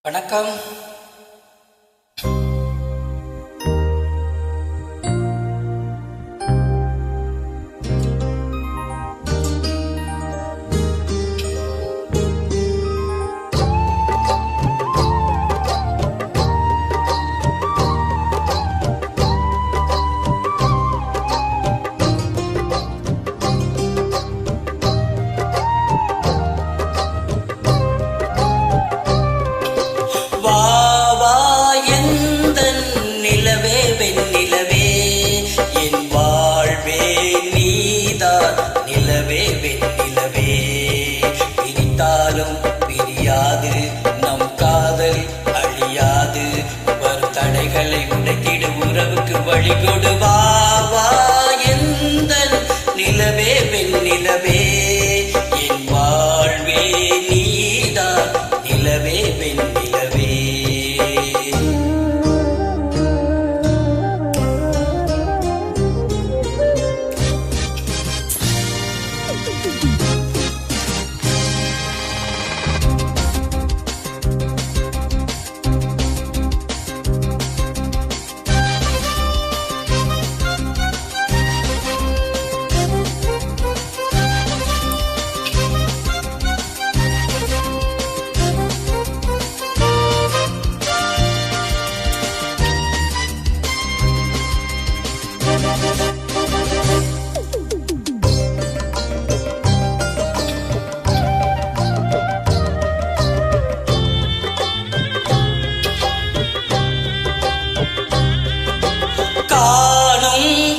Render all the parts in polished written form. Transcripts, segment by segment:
வணக்கம். பிரியாது நம் காதல் அழியாது, வரும் தடைகளை உடைத்திடு உறவுக்கு வழி கொடு. வா வா எந்தன் நிலவே வெண்ணிலவே, என் வாழ்வே நீதான் நிலவே வெண்ணிலவே.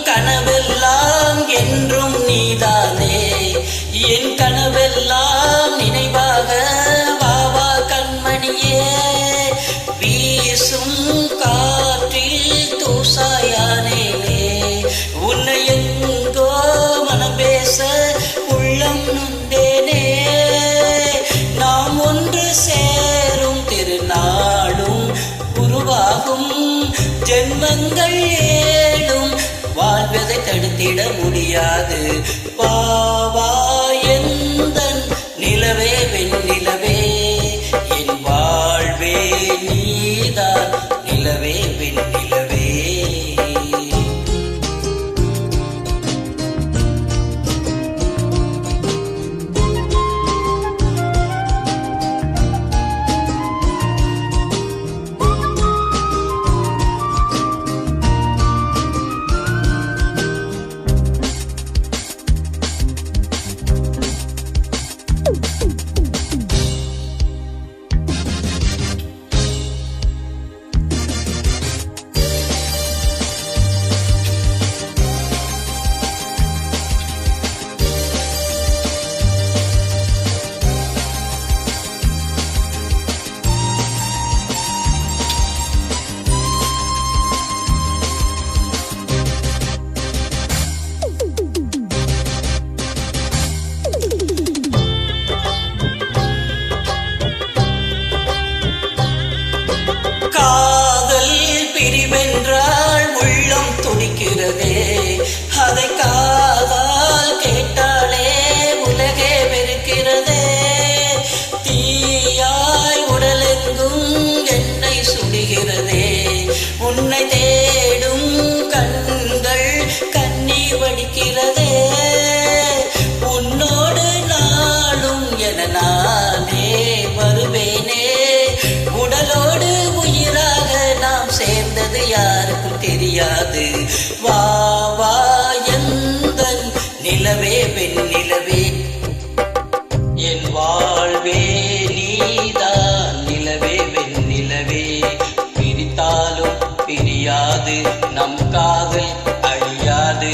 கனவெல்லாம் என்றும் நீதானே, என் கனவெல்லாம் நினைவாக வாவா கண்மணியே. வீசும் காற்றில் தூசாயானேனே, உன்னை எங்கோ மனம் பேச உள்ளம் நொந்தேனே. நாம் ஒன்று சேரும் திருநாளும் உருவாகும், ஜென்மங்கள் ஏழும் வாழ்வதை தடுத்திட முடியாது. வா எந்தன் நிலவே வெண்ணிலவே, என் வாழ்வே நீதான் நிலவே வெண்ணிலவே. பிரிவென்றால் உள்ளம் துடிக்கிறதே, அதை காதால் கேட்டாலே உலகே வெறுக்கிறதே. தீயாய் உடலெங்கும் என்னை சுடுகிறதே, உன்னை தேடும் கண்கள் கண்ணீர் வடிக்கிறதே. உன்னோடு நாளும் என நானே வருவேனே, உடலோடு உயிராக நாம் சேர்ந்தது யாருக்கும் தெரியாது. வா எந்தன் நிலவே வெண்ணிலவே, என் வாழ்வே நீதான் நிலவே வெண்ணிலவே. பிரித்தாலும் பிரியாது நம் காதல் அழியாது,